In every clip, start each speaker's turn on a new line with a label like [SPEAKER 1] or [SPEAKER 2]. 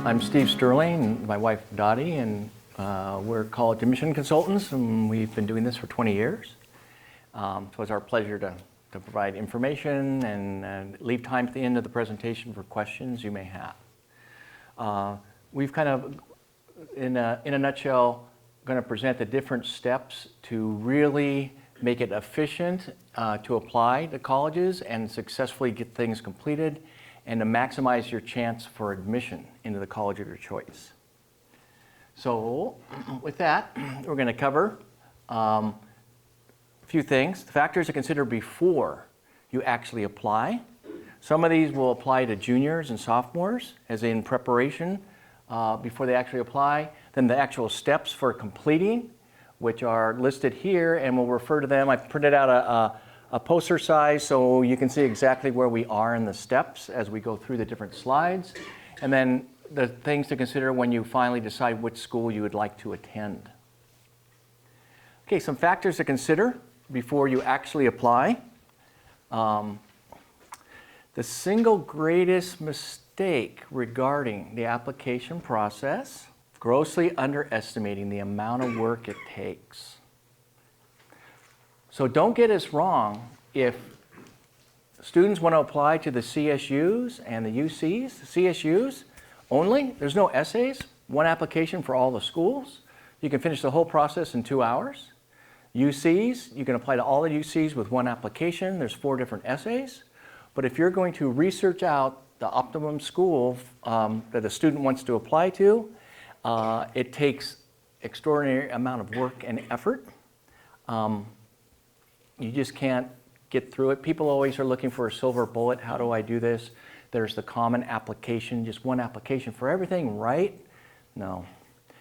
[SPEAKER 1] I'm Steve Sterling and my wife Dottie, and we're college admission consultants, and we've been doing this for 20 years. So it's our pleasure to provide information and leave time at the end of the presentation for questions you may have. We've kind of, in a nutshell, going to present the different steps to really make it efficient to apply to colleges and successfully get things completed, and to maximize your chance for admission into the college of your choice. So with that, we're going to cover a few things. The factors to consider before you actually apply. Some of these will apply to juniors and sophomores, as in preparation before they actually apply. Then the actual steps for completing, which are listed here, and we'll refer to them. I printed out a poster size so you can see exactly where we are in the steps as we go through the different slides. And then the things to consider when you finally decide which school you would like to attend. Okay, some factors to consider before you actually apply. The single greatest mistake regarding the application process, grossly underestimating the amount of work it takes. So don't get us wrong. If students want to apply to the CSUs and the UCs, the CSUs only, there's no essays, one application for all the schools. You can finish the whole process in 2 hours. UCs, you can apply to all the UCs with one application. There's 4 different essays. But if you're going to research out the optimum school that a student wants to apply to, it takes extraordinary amount of work and effort. You just can't get through it. People always are looking for a silver bullet. How do I do this? There's the common application, just one application for everything, right? No.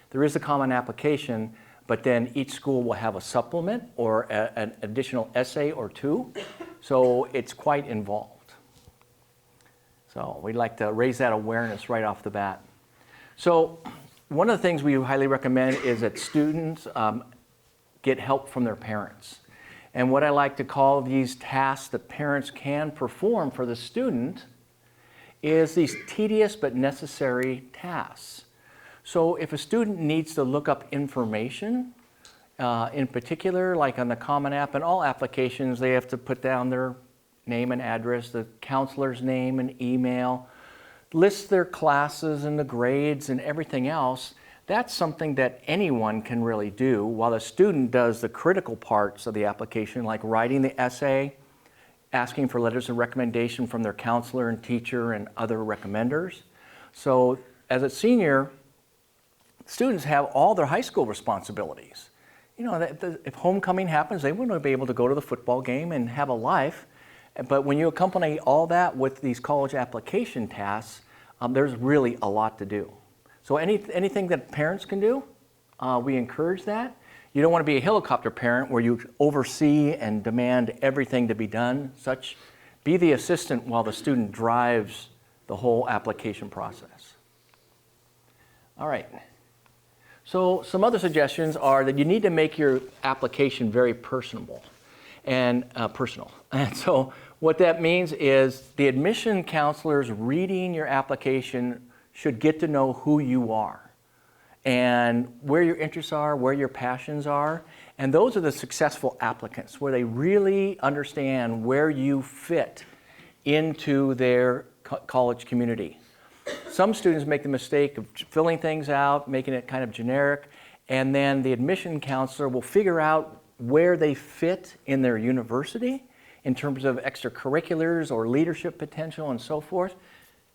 [SPEAKER 1] There is a common application, but then each school will have a supplement or an additional essay or 2. So it's quite involved. So we'd like to raise that awareness right off the bat. So one of the things we highly recommend is that students get help from their parents. And what I like to call these tasks that parents can perform for the student is these tedious but necessary tasks. So if a student needs to look up information, in particular, like on the Common App and all applications, they have to put down their name and address, the counselor's name and email, list their classes and the grades and everything else. That's something that anyone can really do, while the student does the critical parts of the application, like writing the essay, asking for letters of recommendation from their counselor and teacher and other recommenders. So as a senior, students have all their high school responsibilities. You know, if homecoming happens, they wouldn't be able to go to the football game and have a life. But when you accompany all that with these college application tasks, there's really a lot to do. So anything that parents can do, we encourage that. You don't want to be a helicopter parent where you oversee and demand everything to be done. Be the assistant while the student drives the whole application process. All right. So some other suggestions are that you need to make your application very personable and personal. And so what that means is the admission counselors reading your application should get to know who you are and where your interests are, where your passions are. And those are the successful applicants, where they really understand where you fit into their college community. Some students make the mistake of filling things out, making it kind of generic, and then the admission counselor will figure out where they fit in their university in terms of extracurriculars or leadership potential and so forth.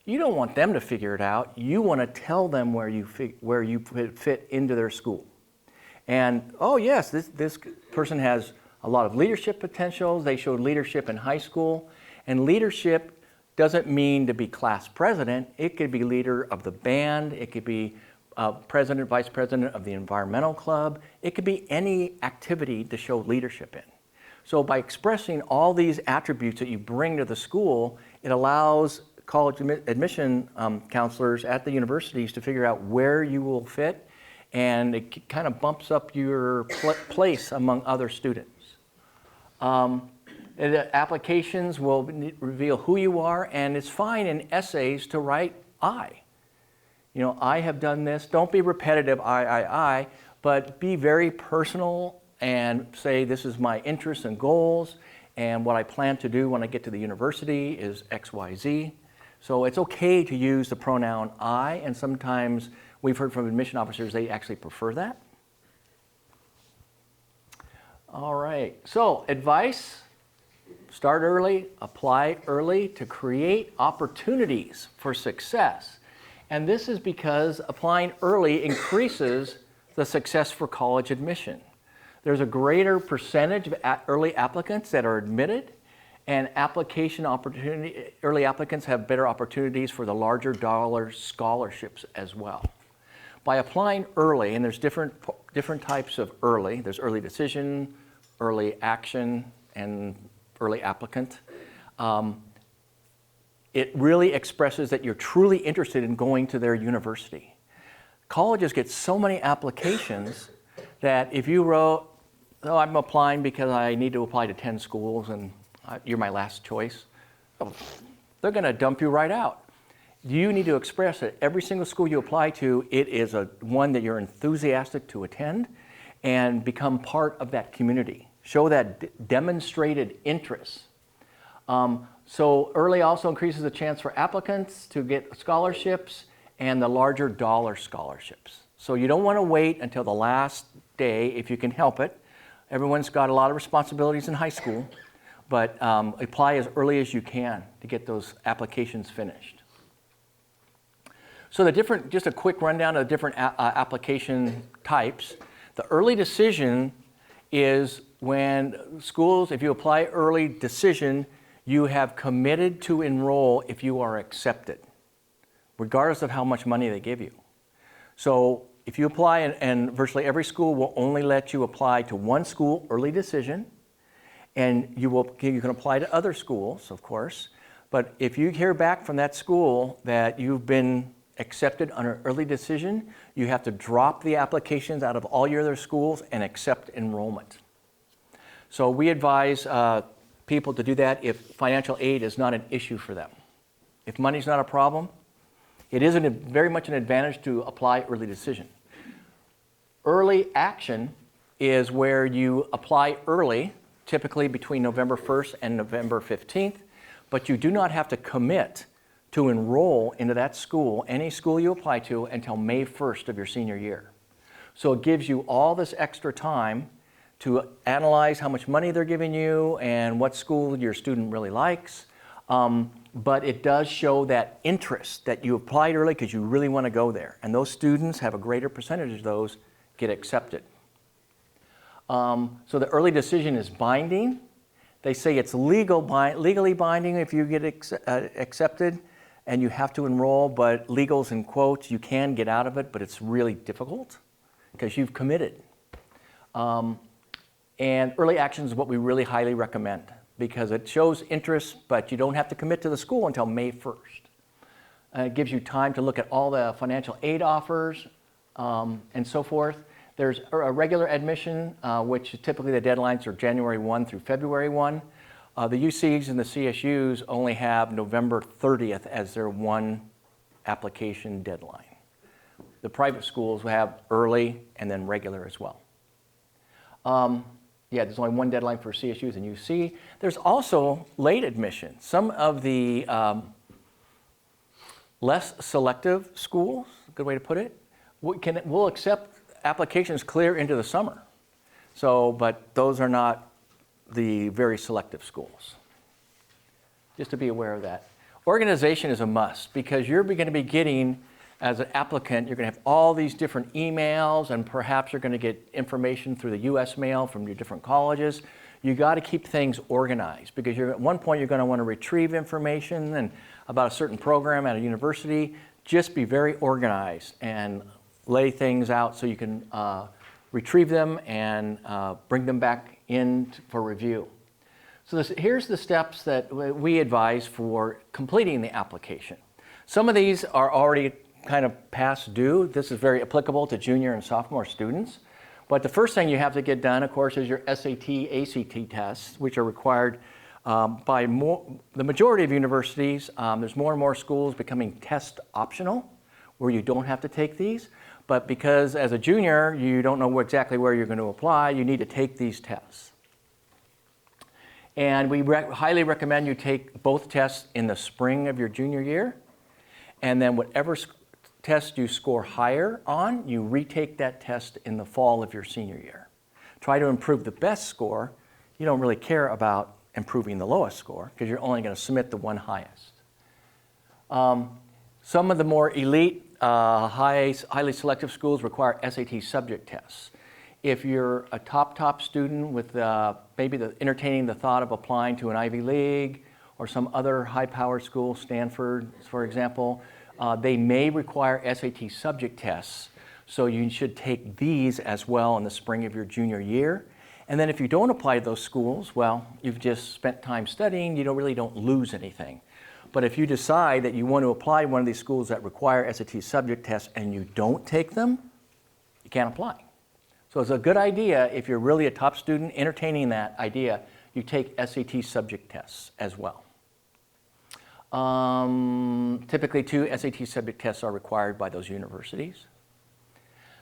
[SPEAKER 1] You don't want them to figure it out. You want to tell them where you fit into their school. And, oh yes, this person has a lot of leadership potential. They showed leadership in high school. And leadership doesn't mean to be class president. It could be leader of the band. It could be president, vice president of the environmental club. It could be any activity to show leadership in. So by expressing all these attributes that you bring to the school, it allows college admission counselors at the universities to figure out where you will fit, and it kind of bumps up your place among other students. The applications will reveal who you are, and it's fine in essays to write I. You know, I have done this. Don't be repetitive, but be very personal and say, this is my interests and goals, and what I plan to do when I get to the university is X, Y, Z. So it's okay to use the pronoun I, and sometimes we've heard from admission officers they actually prefer that. All right, so advice, start early, apply early to create opportunities for success. And this is because applying early increases the success for college admission. There's a greater percentage of early applicants that are admitted, and early applicants have better opportunities for the larger dollar scholarships as well. By applying early, and there's different types of early. There's early decision, early action, and early applicant. It really expresses that you're truly interested in going to their university. Colleges get so many applications that if you wrote, oh, I'm applying because I need to apply to 10 schools and you're my last choice, they're going to dump you right out. You need to express that every single school you apply to, it is one that you're enthusiastic to attend and become part of that community. Show that demonstrated interest. So early also increases the chance for applicants to get scholarships and the larger dollar scholarships. So you don't want to wait until the last day if you can help it. Everyone's got a lot of responsibilities in high school, but apply as early as you can to get those applications finished. So just a quick rundown of the different application types. The early decision is when schools, if you apply early decision, you have committed to enroll if you are accepted, regardless of how much money they give you. So if you apply, and virtually every school will only let you apply to one school, early decision, and you can apply to other schools, of course, but if you hear back from that school that you've been accepted under early decision, you have to drop the applications out of all your other schools and accept enrollment. So we advise people to do that if financial aid is not an issue for them. If money's not a problem, it is very much an advantage to apply early decision. Early action is where you apply early, typically between November 1st and November 15th, but you do not have to commit to enroll into that school, any school you apply to, until May 1st of your senior year. So it gives you all this extra time to analyze how much money they're giving you and what school your student really likes. But it does show that interest that you applied early because you really want to go there. And those students have a greater percentage of those get accepted. So the early decision is binding. They say it's legally binding if you get accepted and you have to enroll, but legal's in quotes, you can get out of it, but it's really difficult because you've committed. And early action is what we really highly recommend because it shows interest, but you don't have to commit to the school until May 1st. It gives you time to look at all the financial aid offers and so forth. There's a regular admission, which typically the deadlines are January 1 through February 1. The UCs and the CSUs only have November 30th as their one application deadline. The private schools will have early and then regular as well. Yeah, there's only one deadline for CSUs and UC. There's also late admission. Some of the less selective schools, a good way to put it, will accept applications clear into the summer. So, but those are not the very selective schools. Just to be aware of that. Organization is a must because you're going to be getting, as an applicant, you're going to have all these different emails and perhaps you're going to get information through the US mail from your different colleges. You got to keep things organized because at one point you're going to want to retrieve information and about a certain program at a university. Just be very organized and lay things out so you can retrieve them and bring them back in for review. So here's the steps that we advise for completing the application. Some of these are already kind of past due. This is very applicable to junior and sophomore students. But the first thing you have to get done, of course, is your SAT, ACT tests, which are required by the majority of universities. There's more and more schools becoming test optional, where you don't have to take these. But because as a junior, you don't know exactly where you're going to apply, you need to take these tests. And we highly recommend you take both tests in the spring of your junior year. And then whatever test you score higher on, you retake that test in the fall of your senior year. Try to improve the best score. You don't really care about improving the lowest score because you're only going to submit the one highest. Some of the more elite, highly selective schools require SAT subject tests. If you're a top student with maybe entertaining the thought of applying to an Ivy League or some other high-powered school, Stanford, for example, they may require SAT subject tests. So you should take these as well in the spring of your junior year. And then if you don't apply to those schools, well, you've just spent time studying, you really don't lose anything. But if you decide that you want to apply to one of these schools that require SAT subject tests and you don't take them, you can't apply. So it's a good idea, if you're really a top student entertaining that idea, you take SAT subject tests as well. Typically 2 SAT subject tests are required by those universities.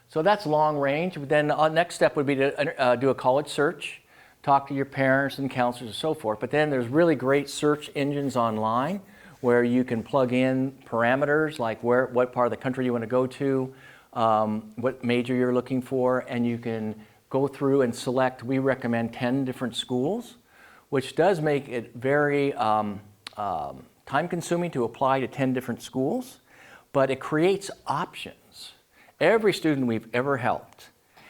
[SPEAKER 1] So that's long range. Then the next step would be to do a college search, talk to your parents and counselors and so forth. But then there's really great search engines online where you can plug in parameters like what part of the country you want to go to, what major you're looking for, and you can go through and select, we recommend 10 different schools, which does make it very time-consuming to apply to 10 different schools, but it creates options. Every student we've ever helped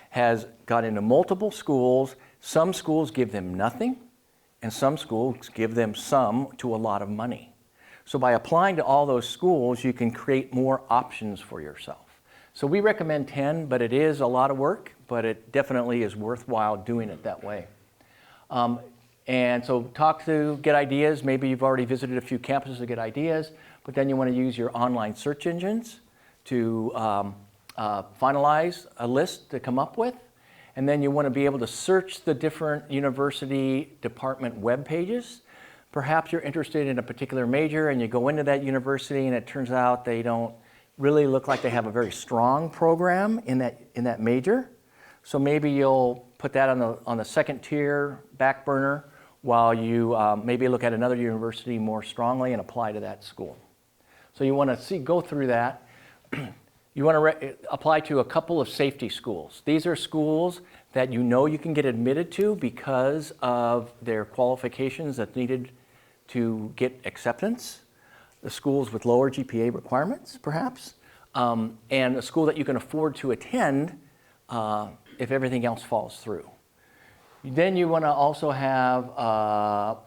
[SPEAKER 1] has got into multiple schools. Some schools give them nothing, and some schools give them some to a lot of money. So by applying to all those schools, you can create more options for yourself. So we recommend 10, but it is a lot of work, but it definitely is worthwhile doing it that way. And so get ideas. Maybe you've already visited a few campuses to get ideas, but then you want to use your online search engines to finalize a list to come up with. And then you want to be able to search the different university department web pages. Perhaps you're interested in a particular major and you go into that university and it turns out they don't really look like they have a very strong program in that major. So maybe you'll put that on the second tier back burner while you maybe look at another university more strongly and apply to that school. So you want to go through that. You want to apply to a couple of safety schools. These are schools that you know you can get admitted to because of their qualifications that's needed to get acceptance. The schools with lower GPA requirements, perhaps, and a school that you can afford to attend if everything else falls through. Then you want to also have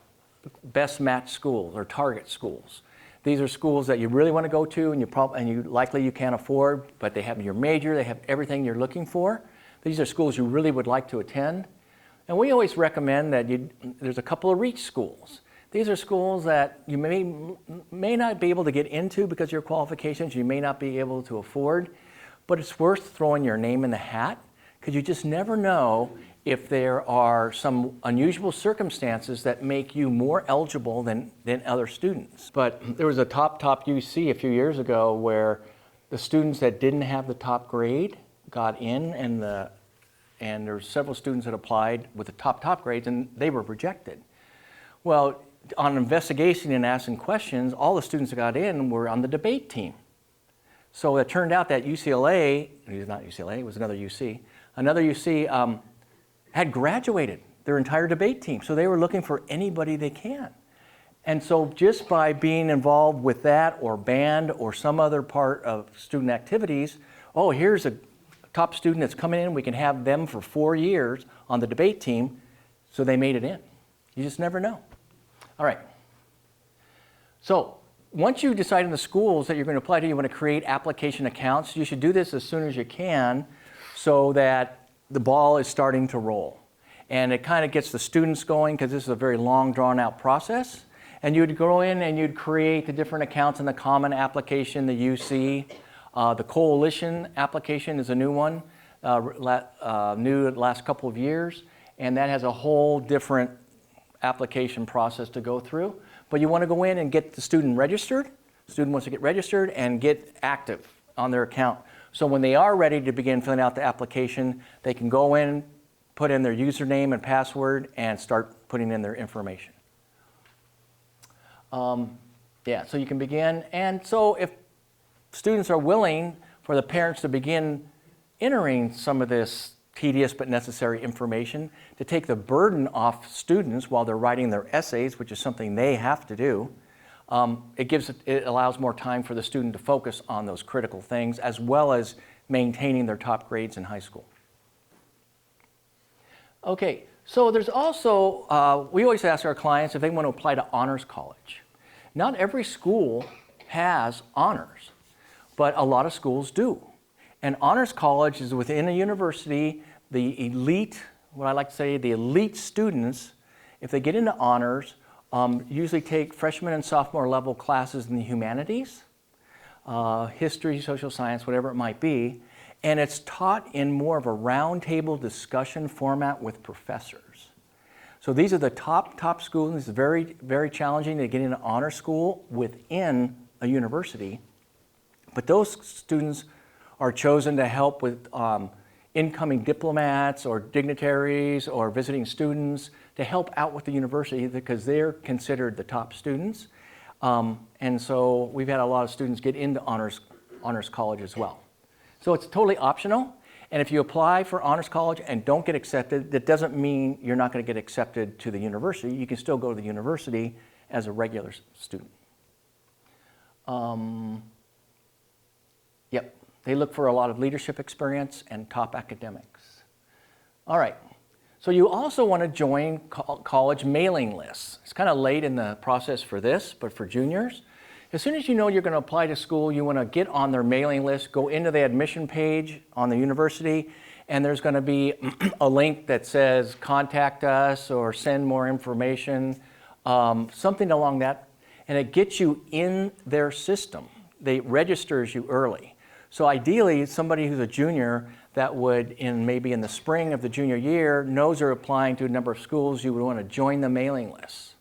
[SPEAKER 1] best match schools or target schools. These are schools that you really want to go to and likely you can't afford, but they have your major, they have everything you're looking for. These are schools you really would like to attend. And we always recommend that there's a couple of reach schools. These are schools that you may not be able to get into because of your qualifications, you may not be able to afford, but it's worth throwing your name in the hat because you just never know if there are some unusual circumstances that make you more eligible than other students. But there was a top UC a few years ago where the students that didn't have the top grade got in and there were several students that applied with the top grades and they were rejected. Well, on investigation and asking questions, all the students that got in were on the debate team. So it turned out that UCLA, it was not UCLA, it was another UC had graduated their entire debate team. So they were looking for anybody they can. And so just by being involved with that or band or some other part of student activities, oh, here's a top student that's coming in, we can have them for 4 years on the debate team, so they made it in. You just never know. All right. So once you decide on the schools that you're going to apply to, you want to create application accounts. You should do this as soon as you can so that the ball is starting to roll. And it kind of gets the students going because this is a very long, drawn-out process. And you'd go in and you'd create the different accounts in the common application, the UC. The coalition application is a new one, new the last couple of years. And that has a whole different application process to go through. But you want to go in and get the student registered. The student wants to get registered and get active on their account. So when they are ready to begin filling out the application, they can go in, put in their username and password, and start putting in their information. Yeah, so you can begin. And so if students are willing for the parents to begin entering some of this tedious but necessary information to take the burden off students while they're writing their essays, which is something they have to do, it allows more time for the student to focus on those critical things as well as maintaining their top grades in high school. Okay, so there's also, we always ask our clients if they want to apply to honors college. Not every school has honors, but a lot of schools do. And honors college is within a university, the elite, what I like to say, the elite students, if they get into honors, usually take freshman and sophomore level classes in the humanities, history, social science, whatever it might be, and it's taught in more of a roundtable discussion format with professors. So these are the top schools. It's very, very challenging to get into honor school within a university, but those students are chosen to help with incoming diplomats or dignitaries or visiting students to help out with the university because they're considered the top students. And so we've had a lot of students get into honors college as well. So it's totally optional. And if you apply for honors college and don't get accepted, that doesn't mean you're not going to get accepted to the university. You can still go to the university as a regular student. Yep. They look for a lot of leadership experience and top academics. All right, so you also want to join college mailing lists. It's kind of late in the process for this, but for juniors, as soon as you know you're going to apply to school, you want to get on their mailing list, go into the admission page on the university, and there's going to be a link that says contact us or send more information, something along that, and it gets you in their system. It registers you early. So ideally, somebody who's a junior that would, maybe in the spring of the junior year, knows they're applying to a number of schools, you would want to join the mailing list.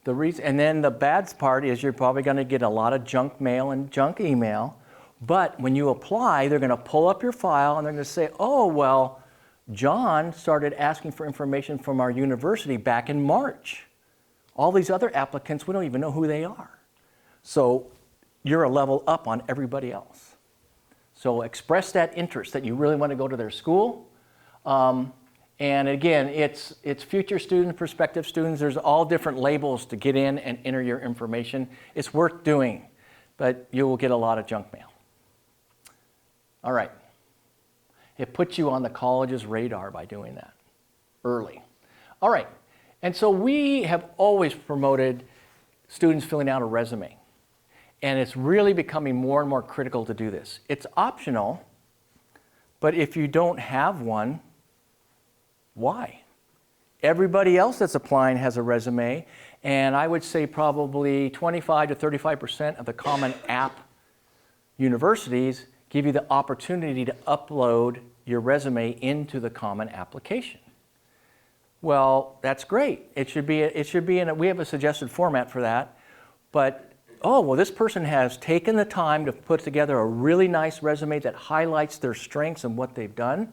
[SPEAKER 1] And then the bad part is you're probably going to get a lot of junk mail and junk email, but when you apply, they're going to pull up your file and they're going to say, oh, well, John started asking for information from our university back in March. All these other applicants, we don't even know who they are. So you're a level up on everybody else. So express that interest that you really want to go to their school. And again, it's future students, prospective students. There's all different labels to get in and enter your information. It's worth doing, but you will get a lot of junk mail. All right. It puts you on the college's radar by doing that early. All right. And so we have always promoted students filling out a resume. And it's really becoming more and more critical to do this. It's optional, but if you don't have one, why? Everybody else that's applying has a resume, and I would say probably 25 to 35% of the Common App universities give you the opportunity to upload your resume into the Common application. Well, that's great. It should be we have a suggested format for that, but oh, well, this person has taken the time to put together a really nice resume that highlights their strengths and what they've done.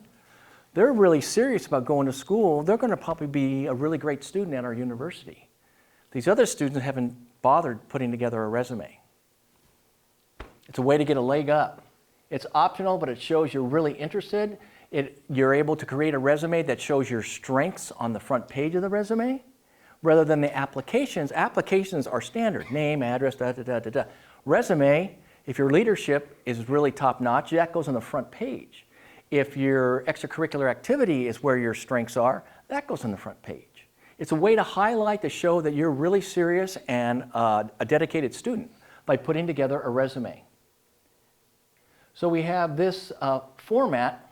[SPEAKER 1] They're really serious about going to school. They're going to probably be a really great student at our university. These other students haven't bothered putting together a resume. It's a way to get a leg up. It's optional, but it shows you're really interested. You're able to create a resume that shows your strengths on the front page of the resume. Rather than the applications are standard, name, address, da-da-da-da-da. Resume, if your leadership is really top-notch, that goes on the front page. If your extracurricular activity is where your strengths are, that goes on the front page. It's a way to highlight to show that you're really serious and a dedicated student by putting together a resume. So we have this format.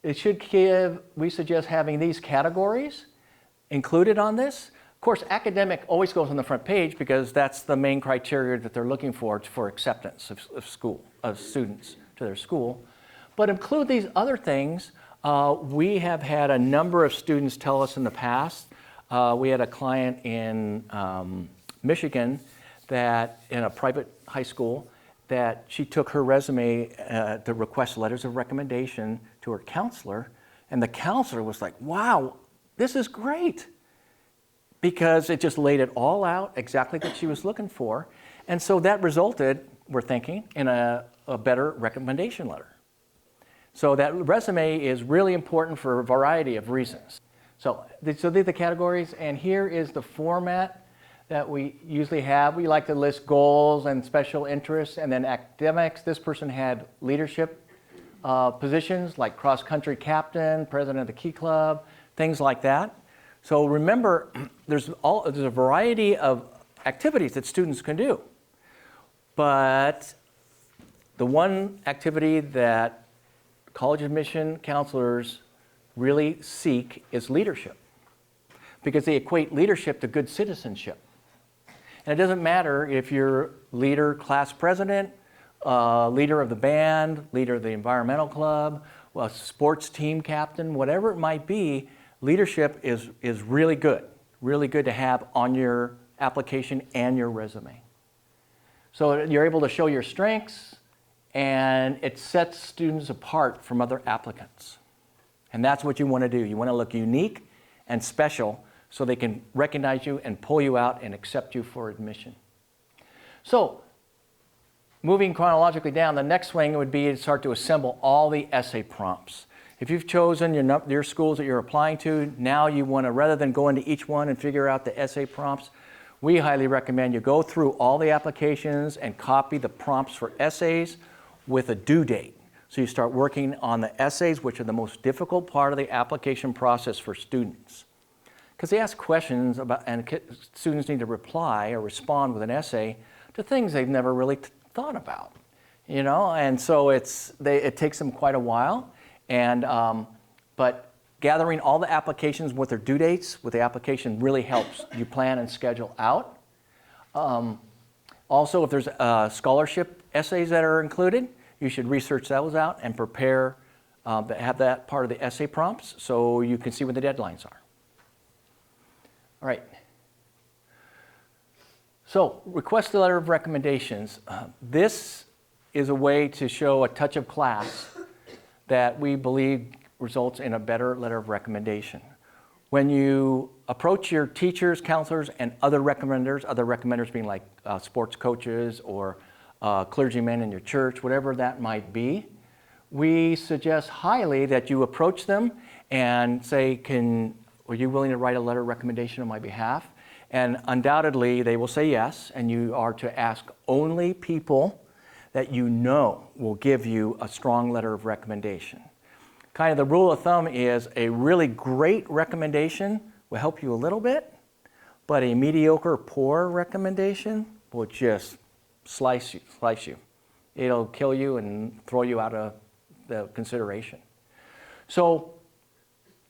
[SPEAKER 1] It should we suggest having these categories included on this. Of course, academic always goes on the front page because that's the main criteria that they're looking for acceptance of students to their school. But include these other things. We have had a number of students tell us in the past. We had a client in Michigan that in a private high school that she took her resume to request letters of recommendation to her counselor, and the counselor was like, wow, this is great, because it just laid it all out exactly what she was looking for. And so that resulted, we're thinking, in a better recommendation letter. So that resume is really important for a variety of reasons. So these are the categories, and here is the format that we usually have. We like to list goals and special interests, and then academics. This person had leadership positions like cross-country captain, president of the Key Club, things like that. So remember, there's a variety of activities that students can do. But the one activity that college admission counselors really seek is leadership, because they equate leadership to good citizenship. And it doesn't matter if you're leader, class president, leader of the band, leader of the environmental club, well, sports team captain, whatever it might be, leadership is really good to have on your application and your resume. So you're able to show your strengths, and it sets students apart from other applicants. And that's what you want to do. You want to look unique and special so they can recognize you and pull you out and accept you for admission. So, moving chronologically down, the next thing would be to start to assemble all the essay prompts. If you've chosen your schools that you're applying to, now you want to, rather than go into each one and figure out the essay prompts, we highly recommend you go through all the applications and copy the prompts for essays with a due date. So you start working on the essays, which are the most difficult part of the application process for students. Because they ask questions about, and students need to reply or respond with an essay to things they've never really thought about, you know? And so it takes them quite a while. And, but gathering all the applications with their due dates with the application really helps you plan and schedule out. Also, if there's scholarship essays that are included, you should research those out and prepare, have that part of the essay prompts so you can see what the deadlines are. All right. So, request a letter of recommendations. This is a way to show a touch of class that we believe results in a better letter of recommendation. When you approach your teachers, counselors, and other recommenders being like sports coaches or clergymen in your church, whatever that might be, we suggest highly that you approach them and say, are you willing to write a letter of recommendation on my behalf? And undoubtedly, they will say yes, and you are to ask only people that you know will give you a strong letter of recommendation. Kind of the rule of thumb is a really great recommendation will help you a little bit, but a mediocre, poor recommendation will just slice you. It'll kill you and throw you out of the consideration. So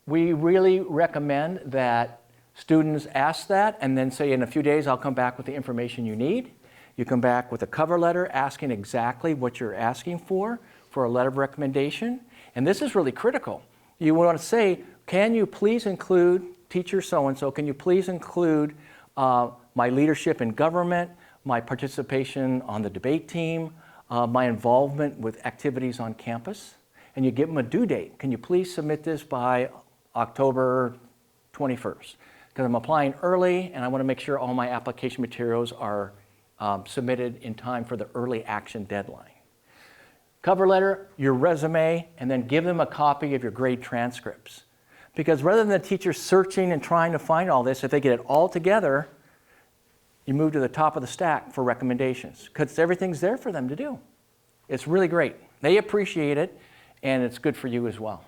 [SPEAKER 1] we really recommend that students ask that and then say, in a few days, I'll come back with the information you need. You come back with a cover letter asking exactly what you're asking for a letter of recommendation. And this is really critical. You want to say, can you please include teacher so-and-so, can you please include my leadership in government, my participation on the debate team, my involvement with activities on campus? And you give them a due date. Can you please submit this by October 21st? Because I'm applying early and I want to make sure all my application materials are submitted in time for the early action deadline. Cover letter, your resume, and then give them a copy of your grade transcripts. Because rather than the teacher searching and trying to find all this, if they get it all together, you move to the top of the stack for recommendations, because everything's there for them to do. It's really great. They appreciate it, and it's good for you as well.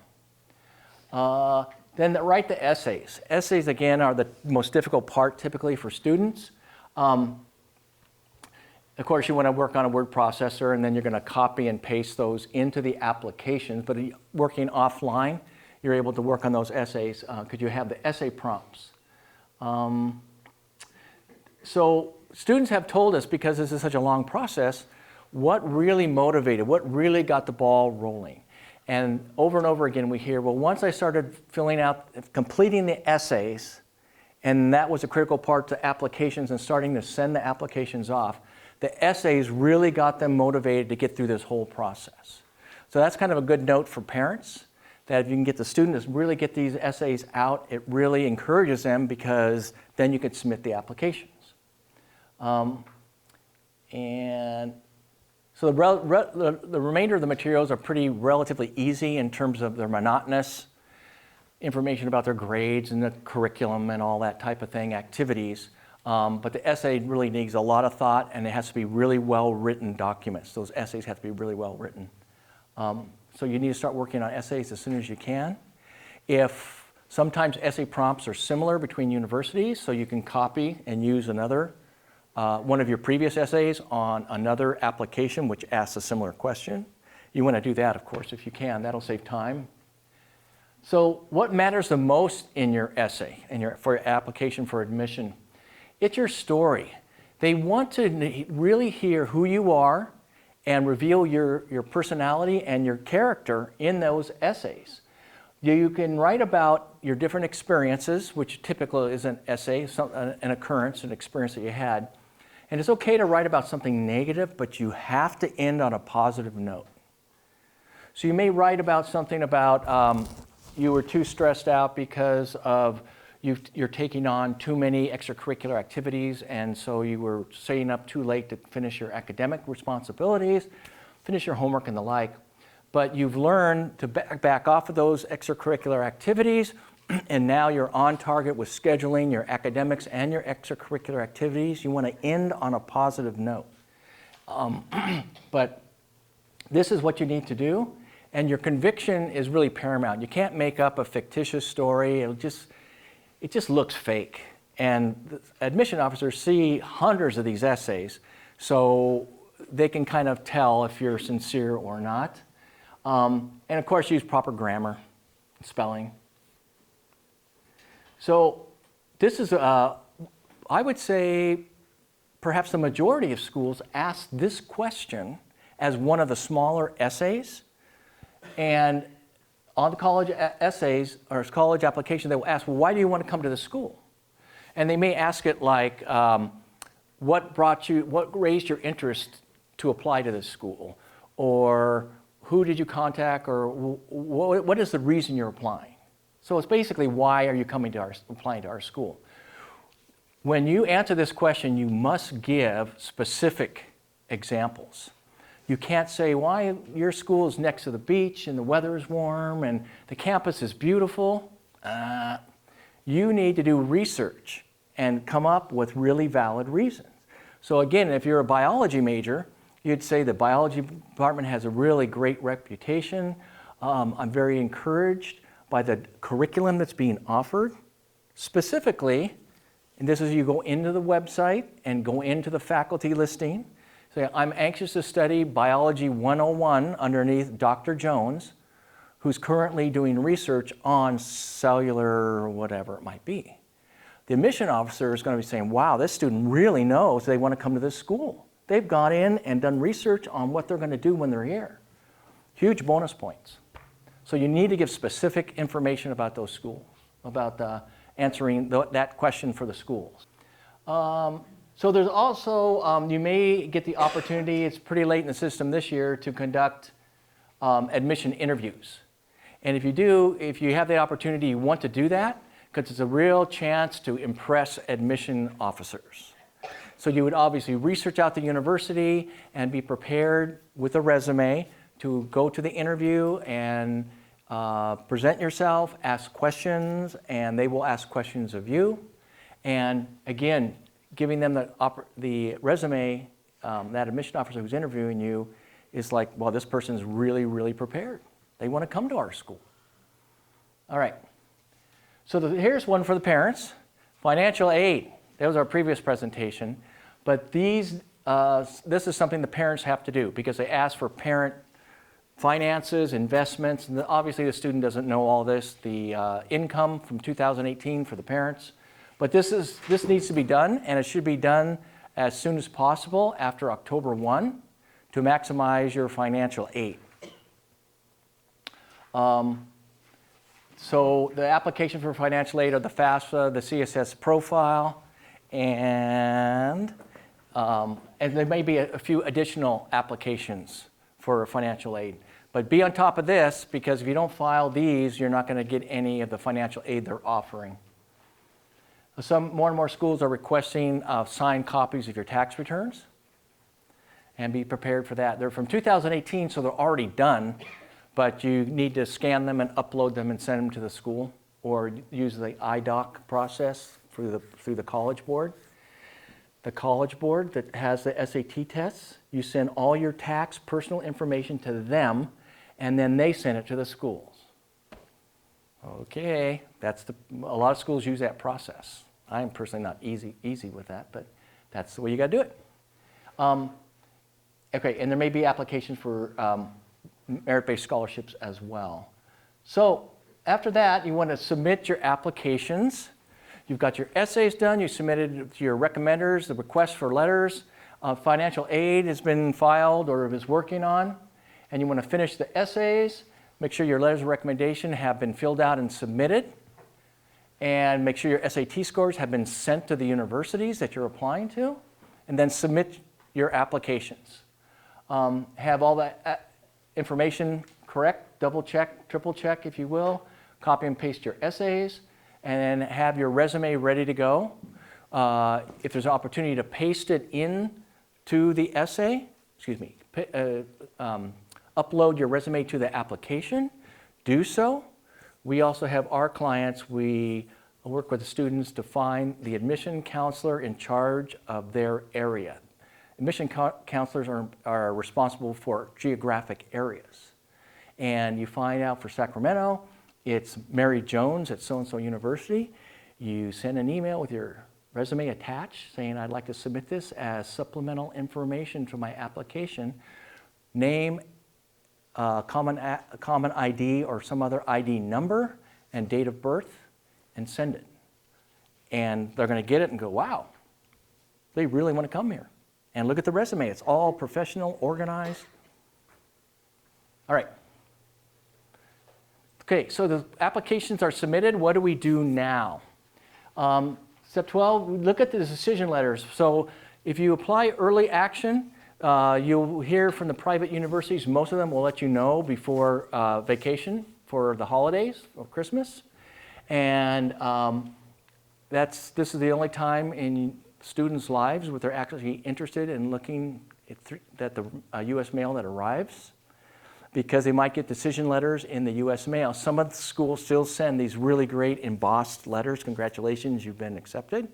[SPEAKER 1] Then write the essays. Essays, again, are the most difficult part typically for students. Of course, you want to work on a word processor, and then you're going to copy and paste those into the applications. But working offline, you're able to work on those essays because you have the essay prompts. So students have told us, because this is such a long process, what really motivated, what really got the ball rolling. And over again we hear, well, once I started filling out, completing the essays, and that was a critical part to applications and starting to send the applications off. The essays really got them motivated to get through this whole process. So that's kind of a good note for parents, that if you can get the students to really get these essays out, it really encourages them, because then you could submit the applications. And so the remainder of the materials are pretty relatively easy in terms of their monotonous information about their grades and the curriculum and all that type of thing, activities. But the essay really needs a lot of thought, and it has to be really well-written documents. Those essays have to be really well-written. So you need to start working on essays as soon as you can. If sometimes essay prompts are similar between universities, so you can copy and use another, one of your previous essays on another application which asks a similar question. You want to do that, of course, if you can. That'll save time. So what matters the most in your essay, for your application for admission? It's your story. They want to really hear who you are and reveal your personality and your character in those essays. You can write about your different experiences, which typically is an essay, an occurrence, an experience that you had. And it's okay to write about something negative, but you have to end on a positive note. So you may write about something about you were too stressed out because of you're taking on too many extracurricular activities, and so you were staying up too late to finish your academic responsibilities, finish your homework and the like. But you've learned to back off of those extracurricular activities, and now you're on target with scheduling your academics and your extracurricular activities. You want to end on a positive note. But this is what you need to do, and your conviction is really paramount. You can't make up a fictitious story. It just looks fake. And the admission officers see hundreds of these essays, so they can kind of tell if you're sincere or not. And of course, use proper grammar, spelling. So this is, I would say, perhaps the majority of schools ask this question as one of the smaller essays. And on the college essays or college application, they will ask, well, why do you want to come to this school? And they may ask it like, what raised your interest to apply to this school? Or who did you contact? Or what is the reason you're applying? So it's basically, why are you applying to our school? When you answer this question, you must give specific examples. You can't say, why your school is next to the beach and the weather is warm and the campus is beautiful. You need to do research and come up with really valid reasons. So again, if you're a biology major, you'd say the biology department has a really great reputation. I'm very encouraged by the curriculum that's being offered. Specifically, and this is, you go into the website and go into the faculty listing. So I'm anxious to study Biology 101 underneath Dr. Jones, who's currently doing research on cellular whatever it might be. The admission officer is going to be saying, wow, this student really knows they want to come to this school. They've gone in and done research on what they're going to do when they're here. Huge bonus points. So you need to give specific information about those schools, about answering that question for the schools. So there's also, you may get the opportunity, it's pretty late in the system this year, to conduct admission interviews. And if you have the opportunity, you want to do that, because it's a real chance to impress admission officers. So you would obviously research out the university and be prepared with a resume to go to the interview and present yourself, ask questions, and they will ask questions of you. And again, giving them the resume, that admission officer who's interviewing you is like, well, this person's really, really prepared. They want to come to our school. All right. So here's one for the parents. Financial aid. That was our previous presentation. But this is something the parents have to do, because they ask for parent finances, investments, and obviously the student doesn't know all this, the income from 2018 for the parents. But this needs to be done, and it should be done as soon as possible after October 1 to maximize your financial aid. So the application for financial aid are the FAFSA, the CSS profile, and there may be a few additional applications for financial aid. But be on top of this, because if you don't file these, you're not going to get any of the financial aid they're offering. More and more schools are requesting signed copies of your tax returns, and be prepared for that. They're from 2018, so they're already done, but you need to scan them and upload them and send them to the school, or use the IDOC process through the College Board. The College Board that has the SAT tests, you send all your tax personal information to them, and then they send it to the schools. Okay, a lot of schools use that process. I'm personally not easy with that, but that's the way you got to do it. Okay, and there may be applications for merit-based scholarships as well. So after that, you want to submit your applications. You've got your essays done, you submitted to your recommenders, the request for letters, financial aid has been filed or is working on, and you want to finish the essays, make sure your letters of recommendation have been filled out and submitted, and make sure your SAT scores have been sent to the universities that you're applying to, and then submit your applications. Have all that information correct, double check, triple check if you will, copy and paste your essays, and have your resume ready to go. If there's an opportunity to paste it in to the essay, upload your resume to the application, do so. We also have our clients, we work with the students to find the admission counselor in charge of their area. Admission counselors are responsible for geographic areas. And you find out for Sacramento, it's Mary Jones at so-and-so university. You send an email with your resume attached saying, I'd like to submit this as supplemental information to my application. Name, common ID or some other ID number and date of birth, and send it. And they're going to get it and go, wow, they really want to come here. And look at the resume. It's all professional, organized. All right. Okay, so the applications are submitted. What do we do now? Step 12, look at the decision letters. So if you apply early action, you'll hear from the private universities. Most of them will let you know before vacation for the holidays or Christmas. And this is the only time in students' lives where they're actually interested in looking at the U.S. mail that arrives, because they might get decision letters in the U.S. mail. Some of the schools still send these really great embossed letters, congratulations, you've been accepted,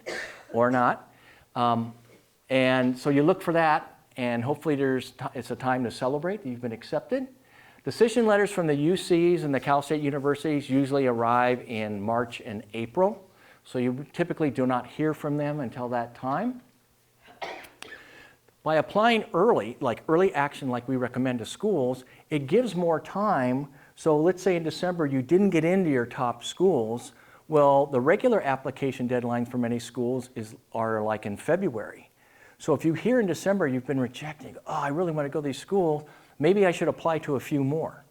[SPEAKER 1] or not. And so you look for that, and hopefully it's a time to celebrate that you've been accepted. Decision letters from the UCs and the Cal State universities usually arrive in March and April. So you typically do not hear from them until that time. By applying early, like early action like we recommend to schools, it gives more time. So let's say in December you didn't get into your top schools. Well, the regular application deadline for many schools are like in February. So if you hear in December you've been rejecting, oh, I really want to go to these schools, maybe I should apply to a few more.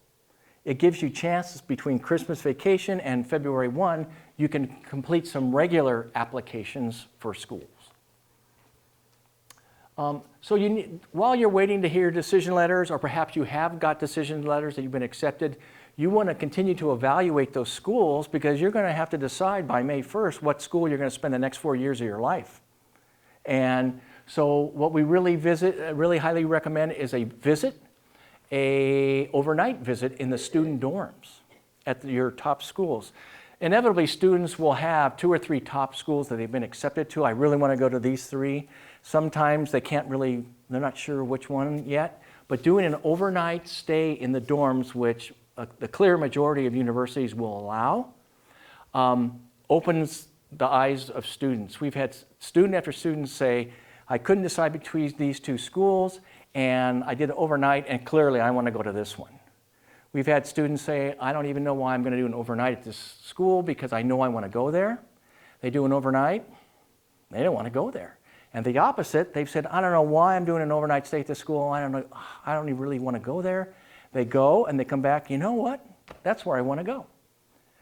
[SPEAKER 1] It gives you chances between Christmas vacation and February 1, you can complete some regular applications for schools. So while you're waiting to hear decision letters, or perhaps you have got decision letters that you've been accepted, you want to continue to evaluate those schools, because you're going to have to decide by May 1st what school you're going to spend the next 4 years of your life. And so what we really highly recommend is a overnight visit in the student dorms at your top schools. Inevitably, students will have 2 or 3 top schools that they've been accepted to. I really want to go to these 3. Sometimes they're not sure which one yet, but doing an overnight stay in the dorms, which the clear majority of universities will allow, opens the eyes of students. We've had student after student say, I couldn't decide between these 2 schools, and I did it overnight, and clearly I want to go to this one. We've had students say, I don't even know why I'm going to do an overnight at this school, because I know I want to go there. They do an overnight, they don't want to go there. And the opposite, they've said, I don't know why I'm doing an overnight stay at this school, I don't even really want to go there. They go and they come back, you know what? That's where I want to go.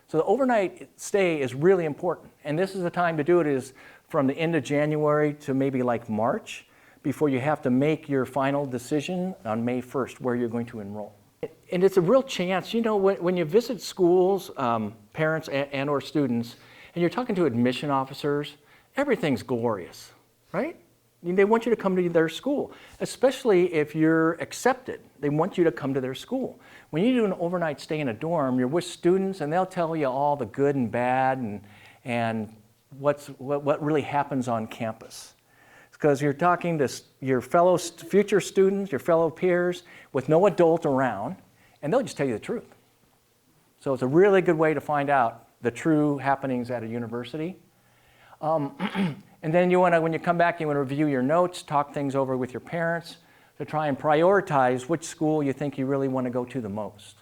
[SPEAKER 1] So the overnight stay is really important. And this is the time to do it is from the end of January to maybe like March before you have to make your final decision on May 1st where you're going to enroll. And it's a real chance, you know, when you visit schools, parents and or students, and you're talking to admission officers, everything's glorious, right? I mean, they want you to come to their school, especially if you're accepted. They want you to come to their school. When you do an overnight stay in a dorm, you're with students and they'll tell you all the good and bad and what really happens on campus. Because you're talking to your fellow future students, your fellow peers, with no adult around, and they'll just tell you the truth. So it's a really good way to find out the true happenings at a university. And then you want to, when you come back, you want to review your notes, talk things over with your parents to try and prioritize which school you think you really want to go to the most.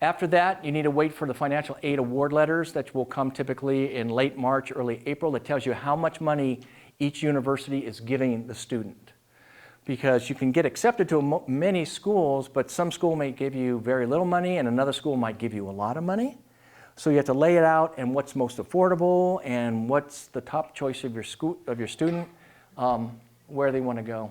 [SPEAKER 1] After that, you need to wait for the financial aid award letters that will come typically in late March, early April, that tells you how much money each university is giving the student. Because you can get accepted to many schools, but some school may give you very little money and another school might give you a lot of money. So you have to lay it out and what's most affordable and what's the top choice of your school, of your student, where they want to go.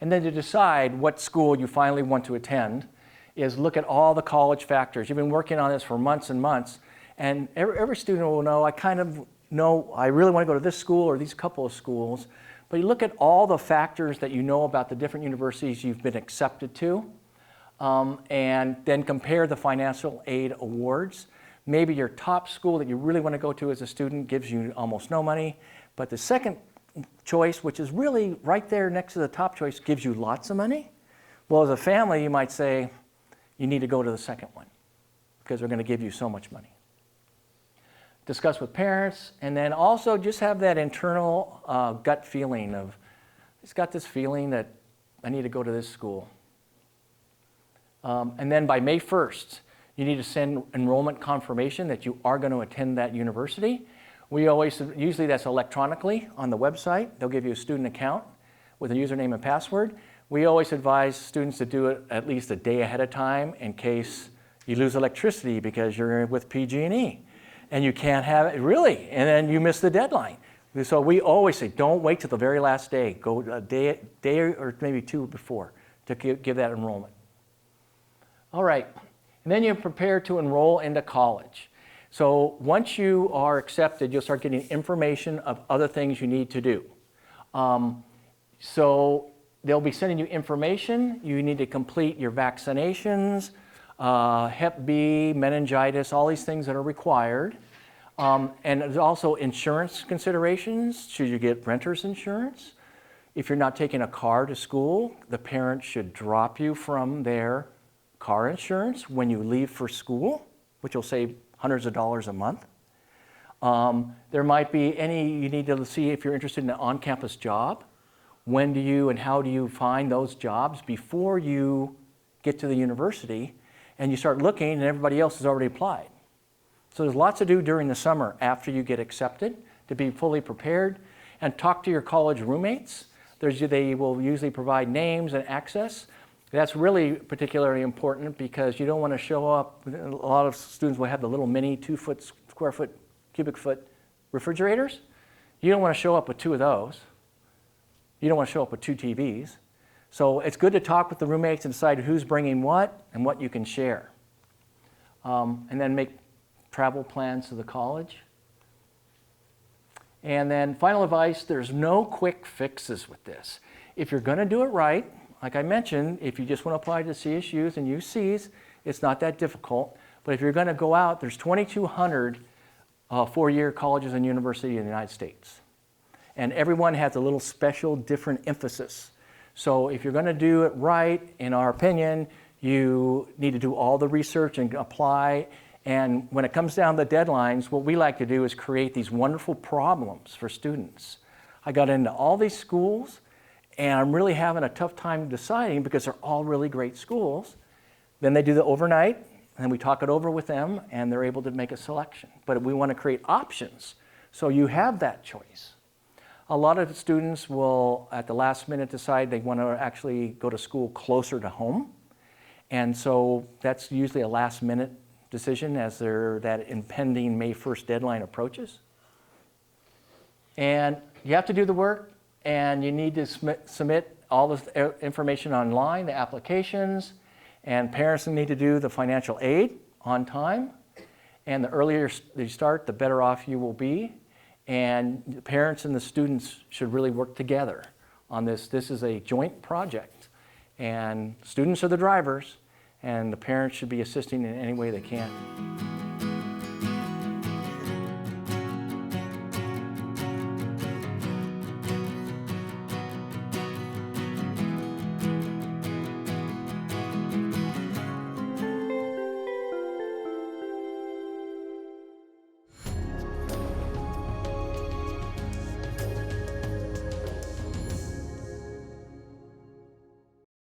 [SPEAKER 1] And then to decide what school you finally want to attend is look at all the college factors. You've been working on this for months and months, and every student will know, I kind of know I really want to go to this school or these couple of schools, but you look at all the factors that you know about the different universities you've been accepted to, and then compare the financial aid awards. Maybe your top school that you really want to go to as a student gives you almost no money, but the second choice, which is really right there next to the top choice, gives you lots of money. Well, as a family, you might say, you need to go to the second one because they're going to give you so much money. Discuss with parents, and then also just have that internal gut feeling of, it's got this feeling that I need to go to this school. And then by May 1st, you need to send enrollment confirmation that you are going to attend that university. Usually that's electronically on the website. They'll give you a student account with a username and password. We always advise students to do it at least a day ahead of time in case you lose electricity because you're with PG&E and you can't have it, really, and then you miss the deadline. So we always say, don't wait till the very last day. Go a day or maybe two before to give that enrollment. All right, and then you prepare to enroll into college. So once you are accepted, you'll start getting information of other things you need to do. So they'll be sending you information. You need to complete your vaccinations, Hep B, meningitis, all these things that are required. And there's also insurance considerations. Should you get renter's insurance? If you're not taking a car to school, the parent should drop you from their car insurance when you leave for school, which will save hundreds of dollars a month. There might be you need to see if you're interested in an on-campus job. When do you and how do you find those jobs before you get to the university and you start looking and everybody else has already applied. So there's lots to do during the summer after you get accepted to be fully prepared, and talk to your college roommates. They will usually provide names and access. That's really particularly important because you don't want to show up. A lot of students will have the little mini 2-foot, square foot, cubic foot refrigerators. You don't want to show up with 2 of those. You don't want to show up with 2 TVs. So it's good to talk with the roommates and decide who's bringing what and what you can share. And then make travel plans to the college. And then final advice, there's no quick fixes with this. If you're going to do it right, like I mentioned, if you just want to apply to CSUs and UCs, it's not that difficult. But if you're going to go out, there's 2,200 four-year colleges and universities in the United States. And everyone has a little special, different emphasis. So if you're going to do it right, in our opinion, you need to do all the research and apply. And when it comes down to the deadlines, what we like to do is create these wonderful problems for students. I got into all these schools, and I'm really having a tough time deciding because they're all really great schools. Then they do the overnight, and we talk it over with them, and they're able to make a selection. But we want to create options so you have that choice. A lot of students will, at the last minute, decide they want to actually go to school closer to home. And so that's usually a last minute decision as that impending May 1st deadline approaches. And you have to do the work, and you need to submit all the information online, the applications, and parents need to do the financial aid on time. And the earlier you start, the better off you will be. And the parents and the students should really work together on this. This is a joint project, and students are the drivers, and the parents should be assisting in any way they can.